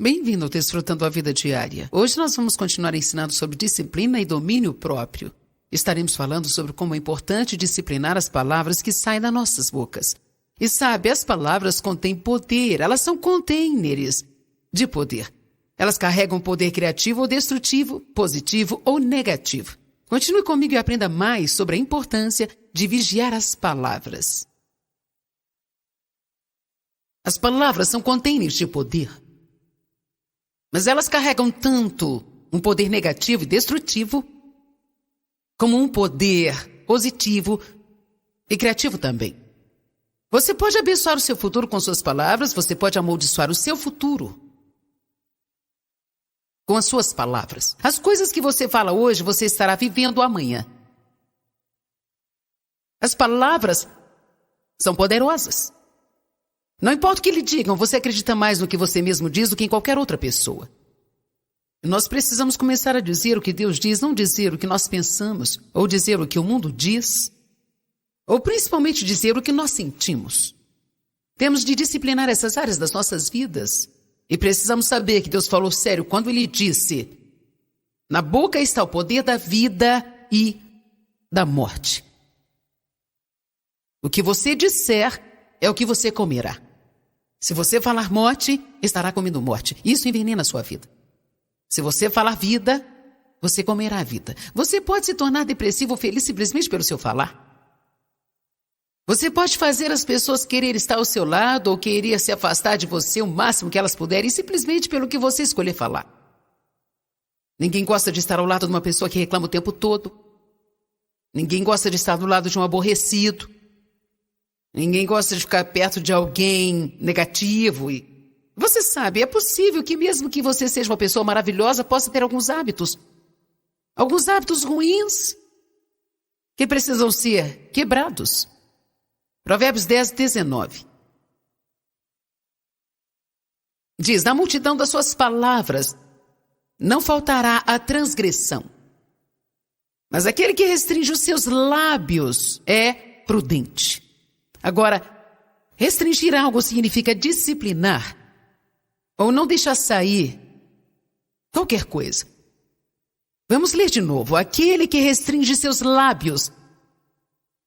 Bem-vindo ao Desfrutando a Vida Diária. Hoje nós vamos continuar ensinando sobre disciplina e domínio próprio. Estaremos falando sobre como é importante disciplinar as palavras que saem das nossas bocas. E sabe, as palavras contêm poder, elas são containers de poder. Elas carregam poder criativo ou destrutivo, positivo ou negativo. Continue comigo e aprenda mais sobre a importância de vigiar as palavras. As palavras são containers de poder. Mas elas carregam tanto um poder negativo e destrutivo, como um poder positivo e criativo também. Você pode abençoar o seu futuro com suas palavras, você pode amaldiçoar o seu futuro com as suas palavras. As coisas que você fala hoje, você estará vivendo amanhã. As palavras são poderosas. Não importa o que lhe digam, você acredita mais no que você mesmo diz do que em qualquer outra pessoa. Nós precisamos começar a dizer o que Deus diz, não dizer o que nós pensamos, ou dizer o que o mundo diz, ou principalmente dizer o que nós sentimos. Temos de disciplinar essas áreas das nossas vidas. E precisamos saber que Deus falou sério quando Ele disse: na boca está o poder da vida e da morte. O que você disser é o que você comerá. Se você falar morte, estará comendo morte. Isso envenena a sua vida. Se você falar vida, você comerá a vida. Você pode se tornar depressivo ou feliz simplesmente pelo seu falar. Você pode fazer as pessoas querer estar ao seu lado ou querer se afastar de você o máximo que elas puderem, simplesmente pelo que você escolher falar. Ninguém gosta de estar ao lado de uma pessoa que reclama o tempo todo. Ninguém gosta de estar do lado de um aborrecido. Ninguém gosta de ficar perto de alguém negativo. E você sabe, é possível que mesmo que você seja uma pessoa maravilhosa, possa ter alguns hábitos ruins que precisam ser quebrados. Provérbios 10, 19. Diz: na multidão das suas palavras não faltará a transgressão, mas aquele que restringe os seus lábios é prudente. Agora, restringir algo significa disciplinar ou não deixar sair qualquer coisa. Vamos ler de novo. Aquele que restringe seus lábios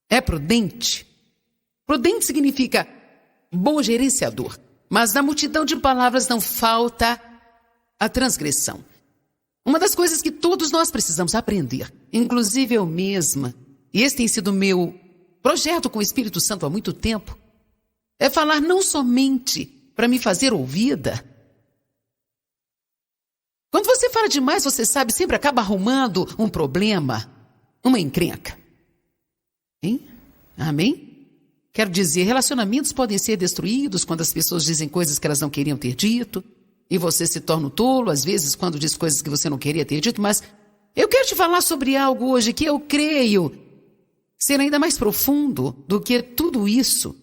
é prudente. Prudente significa bom gerenciador, mas na multidão de palavras não falta a transgressão. Uma das coisas que todos nós precisamos aprender, inclusive eu mesma, e esse tem sido meu projeto com o Espírito Santo há muito tempo, é falar não somente para me fazer ouvida. Quando você fala demais, você sabe, sempre acaba arrumando um problema, uma encrenca. Hein? Amém? Quero dizer, relacionamentos podem ser destruídos quando as pessoas dizem coisas que elas não queriam ter dito, e você se torna um tolo, às vezes, quando diz coisas que você não queria ter dito, mas eu quero te falar sobre algo hoje que eu creio ser ainda mais profundo do que tudo isso,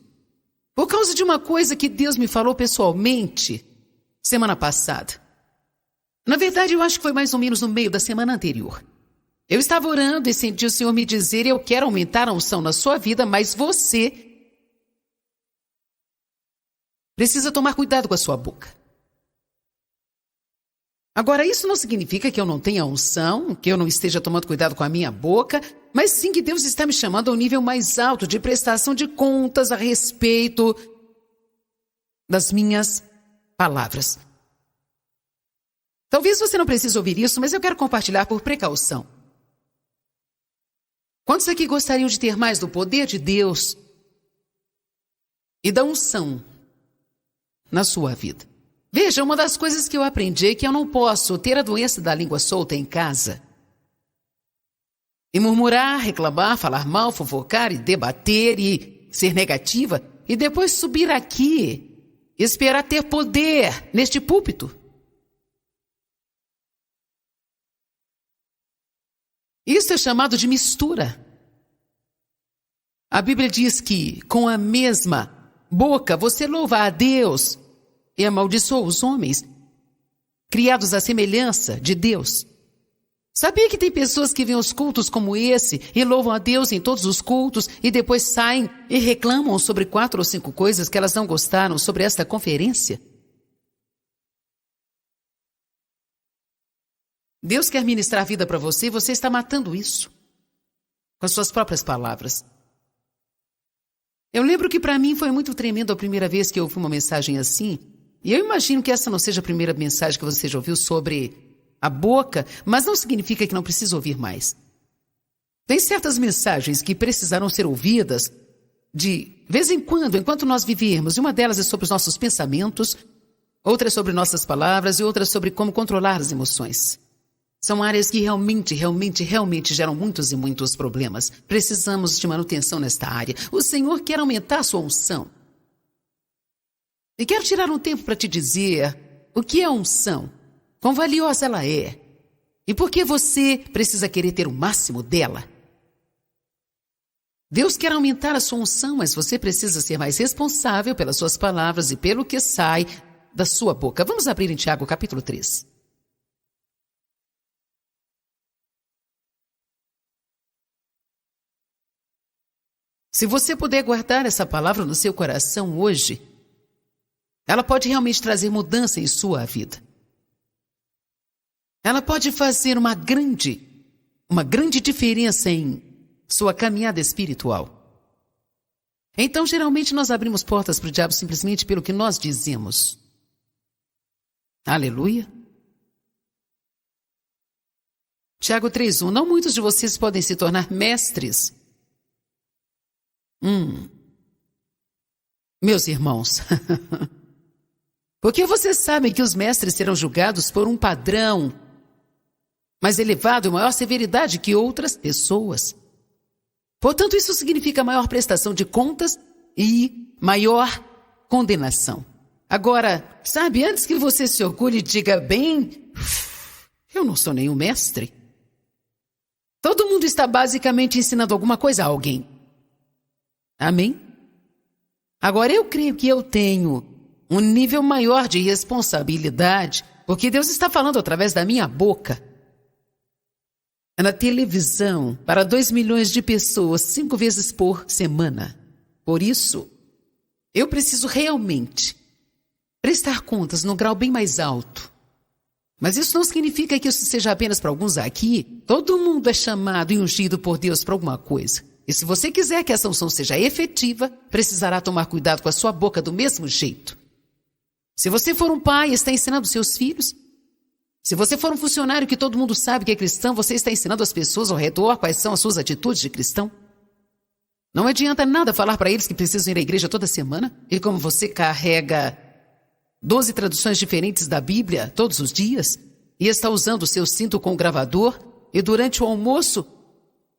por causa de uma coisa que Deus me falou pessoalmente semana passada. Na verdade, eu acho que foi mais ou menos no meio da semana anterior. Eu estava orando e senti o Senhor me dizer: eu quero aumentar a unção na sua vida, mas você precisa tomar cuidado com a sua boca. Agora, isso não significa que eu não tenha unção, que eu não esteja tomando cuidado com a minha boca, mas sim que Deus está me chamando a um nível mais alto de prestação de contas a respeito das minhas palavras. Talvez você não precise ouvir isso, mas eu quero compartilhar por precaução. Quantos aqui gostariam de ter mais do poder de Deus e da unção na sua vida? Veja, uma das coisas que eu aprendi é que eu não posso ter a doença da língua solta em casa e murmurar, reclamar, falar mal, fofocar e debater e ser negativa e depois subir aqui e esperar ter poder neste púlpito. Isso é chamado de mistura. A Bíblia diz que com a mesma boca você louva a Deus e amaldiçoa os homens, criados à semelhança de Deus. Sabia que tem pessoas que veem os cultos como esse e louvam a Deus em todos os cultos e depois saem e reclamam sobre 4 ou 5 coisas que elas não gostaram sobre esta conferência? Deus quer ministrar vida para você e você está matando isso com as suas próprias palavras. Eu lembro que para mim foi muito tremendo a primeira vez que eu ouvi uma mensagem assim, e eu imagino que essa não seja a primeira mensagem que você já ouviu sobre a boca, mas não significa que não precisa ouvir mais. Tem certas mensagens que precisarão ser ouvidas de vez em quando, enquanto nós vivermos, e uma delas é sobre os nossos pensamentos, outra é sobre nossas palavras e outra é sobre como controlar as emoções. São áreas que realmente geram muitos e muitos problemas. Precisamos de manutenção nesta área. O Senhor quer aumentar a sua unção. E quero tirar um tempo para te dizer o que é unção, quão valiosa ela é, e por que você precisa querer ter o máximo dela. Deus quer aumentar a sua unção, mas você precisa ser mais responsável pelas suas palavras e pelo que sai da sua boca. Vamos abrir em Tiago, capítulo 3. Se você puder guardar essa palavra no seu coração hoje, ela pode realmente trazer mudança em sua vida. Ela pode fazer uma grande diferença em sua caminhada espiritual. Então, geralmente, nós abrimos portas para o diabo simplesmente pelo que nós dizemos. Aleluia. Tiago 3:1. Não muitos de vocês podem se tornar mestres. Meus irmãos, porque vocês sabem que os mestres serão julgados por um padrão mais elevado e maior severidade que outras pessoas. Portanto, isso significa maior prestação de contas e maior condenação. Agora, sabe, antes que você se orgulhe e diga, bem, eu não sou nenhum mestre. Todo mundo está basicamente ensinando alguma coisa a alguém. Amém? Agora, eu creio que eu tenho um nível maior de responsabilidade, porque Deus está falando através da minha boca. Na televisão, para 2 milhões de pessoas, 5 vezes por semana. Por isso, eu preciso realmente prestar contas num grau bem mais alto. Mas isso não significa que isso seja apenas para alguns aqui. Todo mundo é chamado e ungido por Deus para alguma coisa. E se você quiser que essa unção seja efetiva, precisará tomar cuidado com a sua boca do mesmo jeito. Se você for um pai e está ensinando seus filhos, se você for um funcionário que todo mundo sabe que é cristão, você está ensinando as pessoas ao redor quais são as suas atitudes de cristão. Não adianta nada falar para eles que precisam ir à igreja toda semana, e como você carrega 12 traduções diferentes da Bíblia todos os dias, e está usando o seu cinto com o gravador, e durante o almoço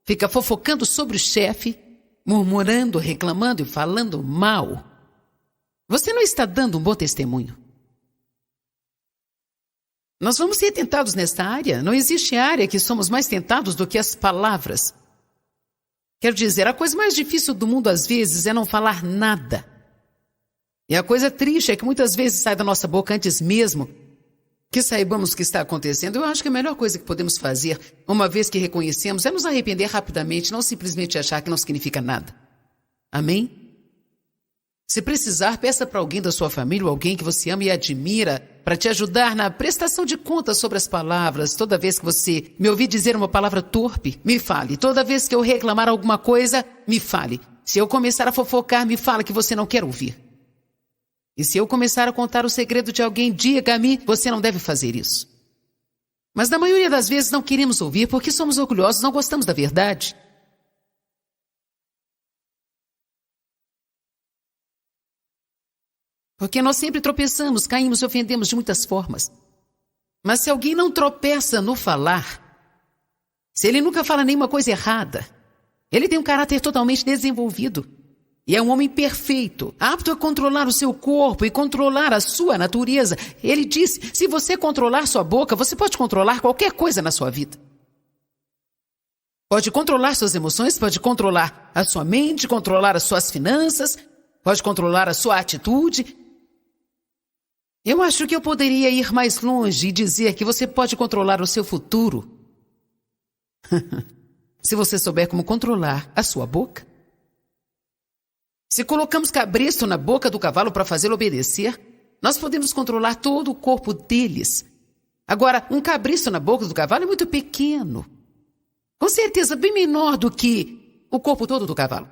fica fofocando sobre o chefe, murmurando, reclamando e falando mal. Você não está dando um bom testemunho. Nós vamos ser tentados nesta área. Não existe área que somos mais tentados do que as palavras. Quero dizer, a coisa mais difícil do mundo às vezes é não falar nada. E a coisa triste é que muitas vezes sai da nossa boca antes mesmo que saibamos o que está acontecendo. Eu acho que a melhor coisa que podemos fazer, uma vez que reconhecemos, é nos arrepender rapidamente, não simplesmente achar que não significa nada. Amém? Se precisar, peça para alguém da sua família ou alguém que você ama e admira para te ajudar na prestação de contas sobre as palavras. Toda vez que você me ouvir dizer uma palavra torpe, me fale. Toda vez que eu reclamar alguma coisa, me fale. Se eu começar a fofocar, me fala que você não quer ouvir. E se eu começar a contar o segredo de alguém, diga-me, você não deve fazer isso. Mas na maioria das vezes não queremos ouvir porque somos orgulhosos, não gostamos da verdade. Porque nós sempre tropeçamos, caímos e ofendemos de muitas formas. Mas se alguém não tropeça no falar, se ele nunca fala nenhuma coisa errada, ele tem um caráter totalmente desenvolvido. E é um homem perfeito, apto a controlar o seu corpo e controlar a sua natureza. Ele disse, se você controlar sua boca, você pode controlar qualquer coisa na sua vida. Pode controlar suas emoções, pode controlar a sua mente, controlar as suas finanças, pode controlar a sua atitude. Eu acho que eu poderia ir mais longe e dizer que você pode controlar o seu futuro. Se você souber como controlar a sua boca. Se colocamos cabresto na boca do cavalo para fazê-lo obedecer, nós podemos controlar todo o corpo deles. Agora, um cabriço na boca do cavalo é muito pequeno. Com certeza, bem menor do que o corpo todo do cavalo.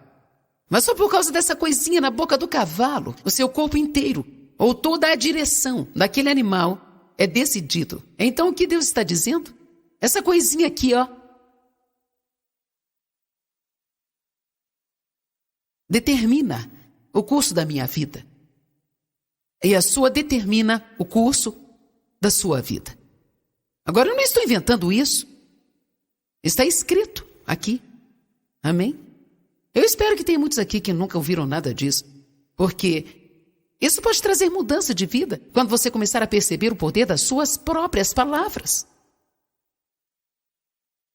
Mas só por causa dessa coisinha na boca do cavalo, o seu corpo inteiro, ou toda a direção daquele animal é decidido. Então, o que Deus está dizendo? Essa coisinha aqui, ó, determina o curso da minha vida. E a sua determina o curso da sua vida. Agora, eu não estou inventando isso. Está escrito aqui. Amém? Eu espero que tenha muitos aqui que nunca ouviram nada disso. Porque isso pode trazer mudança de vida quando você começar a perceber o poder das suas próprias palavras.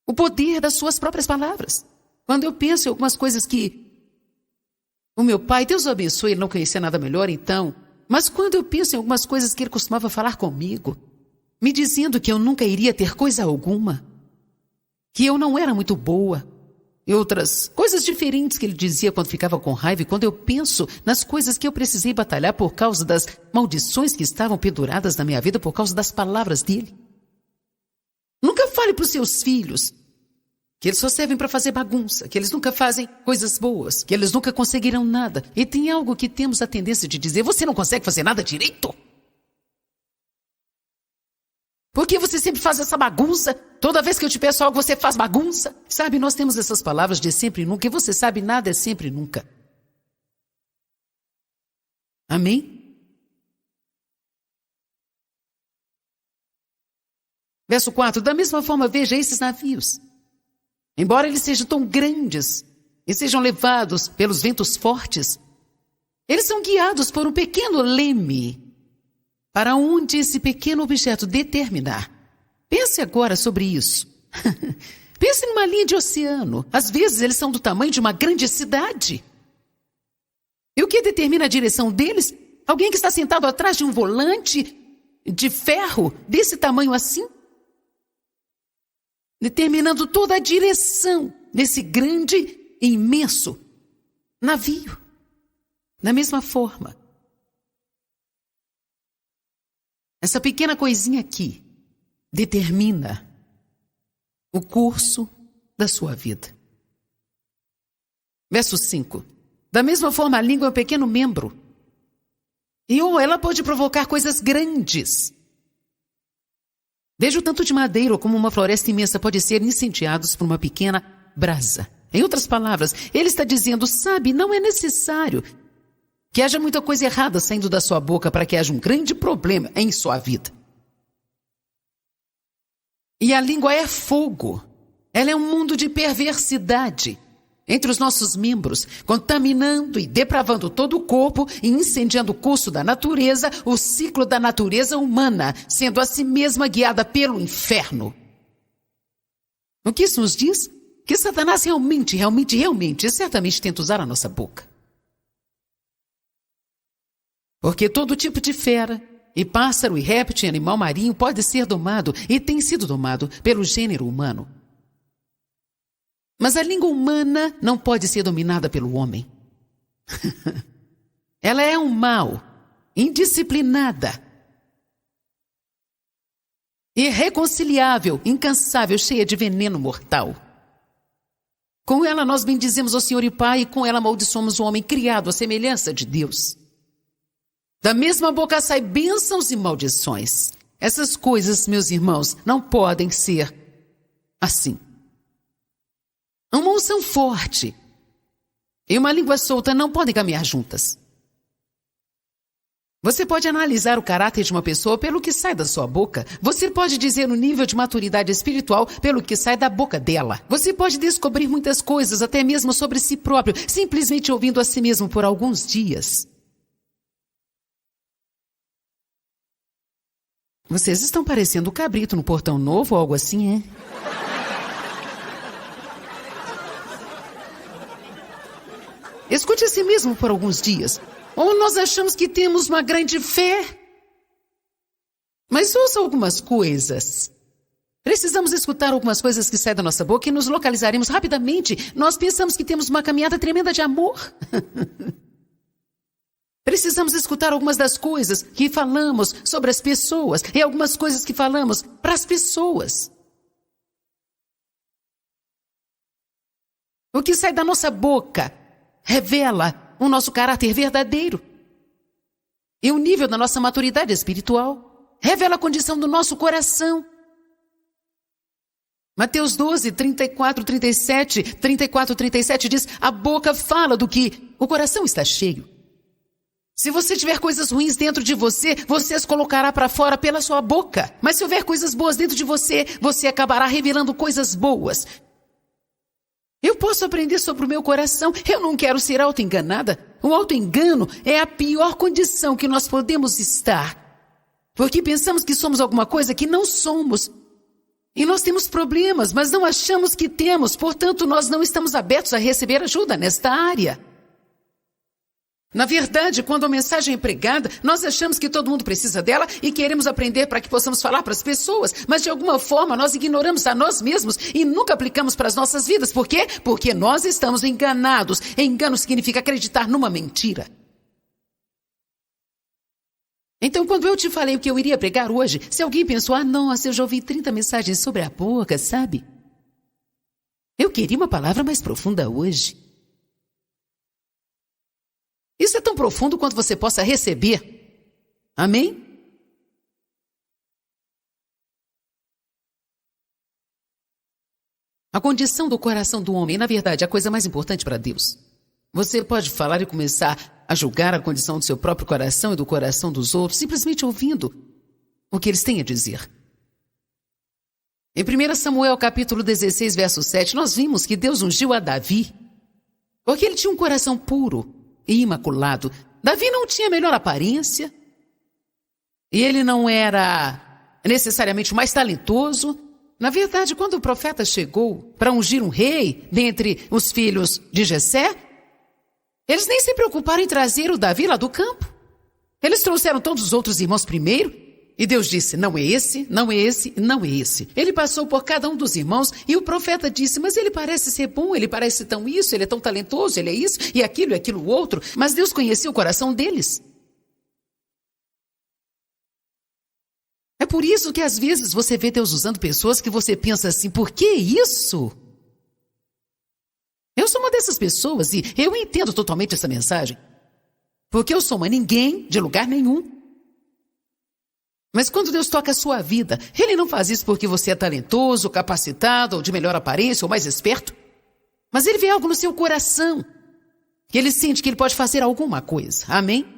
O poder das suas próprias palavras. Quando eu penso em algumas coisas que o meu pai, Deus o abençoe, ele não conhecia nada melhor então. Mas quando eu penso em algumas coisas que ele costumava falar comigo, me dizendo que eu nunca iria ter coisa alguma, que eu não era muito boa, e outras coisas diferentes que ele dizia quando ficava com raiva, e quando eu penso nas coisas que eu precisei batalhar por causa das maldições que estavam penduradas na minha vida por causa das palavras dele. Nunca fale para os seus filhos que eles só servem para fazer bagunça, que eles nunca fazem coisas boas, que eles nunca conseguirão nada. E tem algo que temos a tendência de dizer: você não consegue fazer nada direito? Por que você sempre faz essa bagunça? Toda vez que eu te peço algo, você faz bagunça? Sabe, nós temos essas palavras de sempre e nunca, e você sabe, nada é sempre e nunca. Amém? Verso 4, da mesma forma, veja esses navios. Embora eles sejam tão grandes e sejam levados pelos ventos fortes, eles são guiados por um pequeno leme para onde esse pequeno objeto determinar. Pense agora sobre isso. Pense numa linha de oceano. Às vezes eles são do tamanho de uma grande cidade. E o que determina a direção deles? Alguém que está sentado atrás de um volante de ferro desse tamanho assim? Determinando toda a direção desse grande e imenso navio. Da mesma forma, essa pequena coisinha aqui determina o curso da sua vida. Verso 5. Da mesma forma, a língua é um pequeno membro. E ela pode provocar coisas grandes. Veja o tanto de madeira como uma floresta imensa pode ser incendiados por uma pequena brasa. Em outras palavras, ele está dizendo, sabe, não é necessário que haja muita coisa errada saindo da sua boca para que haja um grande problema em sua vida. E a língua é fogo. Ela é um mundo de perversidade entre os nossos membros, contaminando e depravando todo o corpo e incendiando o curso da natureza, o ciclo da natureza humana, sendo a si mesma guiada pelo inferno. O que isso nos diz? Que Satanás realmente certamente tenta usar a nossa boca. Porque todo tipo de fera, e pássaro, e réptil, e animal marinho pode ser domado, e tem sido domado, pelo gênero humano. Mas a língua humana não pode ser dominada pelo homem. Ela é um mal, indisciplinada, irreconciliável, incansável, cheia de veneno mortal. Com ela nós bendizemos o Senhor e Pai, e com ela amaldiçoamos o homem criado à semelhança de Deus. Da mesma boca sai bênçãos e maldições. Essas coisas, meus irmãos, não podem ser assim. Uma unção forte e uma língua solta não podem caminhar juntas. Você pode analisar o caráter de uma pessoa pelo que sai da sua boca. Você pode dizer o nível de maturidade espiritual pelo que sai da boca dela. Você pode descobrir muitas coisas, até mesmo sobre si próprio, simplesmente ouvindo a si mesmo por alguns dias. Vocês estão parecendo o cabrito no portão novo ou algo assim, é? Escute a si mesmo por alguns dias. Ou nós achamos que temos uma grande fé. Mas ouça algumas coisas. Precisamos escutar algumas coisas que saem da nossa boca e nos localizaremos rapidamente. Nós pensamos que temos uma caminhada tremenda de amor. Precisamos escutar algumas das coisas que falamos sobre as pessoas e algumas coisas que falamos para as pessoas. O que sai da nossa boca revela o nosso caráter verdadeiro. E o nível da nossa maturidade espiritual revela a condição do nosso coração. Mateus 12, 34, 37 diz: a boca fala do que o coração está cheio. Se você tiver coisas ruins dentro de você, você as colocará para fora pela sua boca. Mas se houver coisas boas dentro de você, você acabará revelando coisas boas. Eu posso aprender sobre o meu coração. Eu não quero ser auto-enganada. O auto-engano é a pior condição que nós podemos estar. Porque pensamos que somos alguma coisa que não somos. E nós temos problemas, mas não achamos que temos. Portanto, nós não estamos abertos a receber ajuda nesta área. Na verdade, quando a mensagem é pregada, nós achamos que todo mundo precisa dela e queremos aprender para que possamos falar para as pessoas, mas de alguma forma nós ignoramos a nós mesmos e nunca aplicamos para as nossas vidas. Por quê? Porque nós estamos enganados. Engano significa acreditar numa mentira. Então, quando eu te falei o que eu iria pregar hoje, se alguém pensou: nossa, eu já ouvi 30 mensagens sobre a boca, sabe? Eu queria uma palavra mais profunda hoje. Isso é tão profundo quanto você possa receber. Amém? A condição do coração do homem é, na verdade, a coisa mais importante para Deus. Você pode falar e começar a julgar a condição do seu próprio coração e do coração dos outros, simplesmente ouvindo o que eles têm a dizer. Em 1 Samuel, capítulo 16, verso 7, nós vimos que Deus ungiu a Davi, porque ele tinha um coração puro e imaculado. Davi não tinha a melhor aparência, e ele não era necessariamente o mais talentoso. Na verdade, quando o profeta chegou para ungir um rei dentre os filhos de Jessé, eles nem se preocuparam em trazer o Davi lá do campo. Eles trouxeram todos os outros irmãos primeiro, e Deus disse: não é esse, não é esse, não é esse. Ele passou por cada um dos irmãos e o profeta disse: mas ele parece ser bom, ele parece tão isso, ele é tão talentoso, ele é isso e aquilo outro. Mas Deus conhecia o coração deles. É por isso que às vezes você vê Deus usando pessoas que você pensa assim: por que isso? Eu sou uma dessas pessoas e eu entendo totalmente essa mensagem. Porque eu sou uma ninguém de lugar nenhum. Mas quando Deus toca a sua vida, Ele não faz isso porque você é talentoso, capacitado, ou de melhor aparência, ou mais esperto. Mas Ele vê algo no seu coração, que Ele sente que Ele pode fazer alguma coisa. Amém?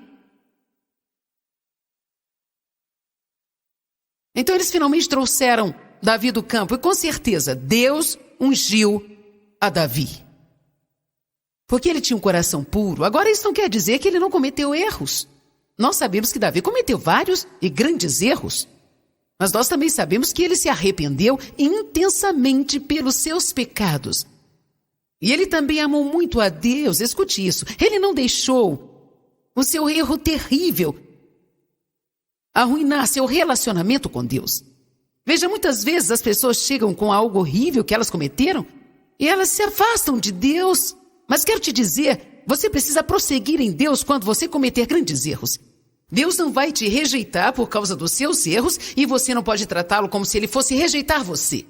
Então eles finalmente trouxeram Davi do campo, e com certeza Deus ungiu a Davi. Porque ele tinha um coração puro. Agora isso não quer dizer que ele não cometeu erros. Nós sabemos que Davi cometeu vários e grandes erros. Mas nós também sabemos que ele se arrependeu intensamente pelos seus pecados. E ele também amou muito a Deus. Escute isso. Ele não deixou o seu erro terrível arruinar seu relacionamento com Deus. Veja, muitas vezes as pessoas chegam com algo horrível que elas cometeram e elas se afastam de Deus. Mas quero te dizer, você precisa prosseguir em Deus quando você cometer grandes erros. Deus não vai te rejeitar por causa dos seus erros e você não pode tratá-lo como se ele fosse rejeitar você.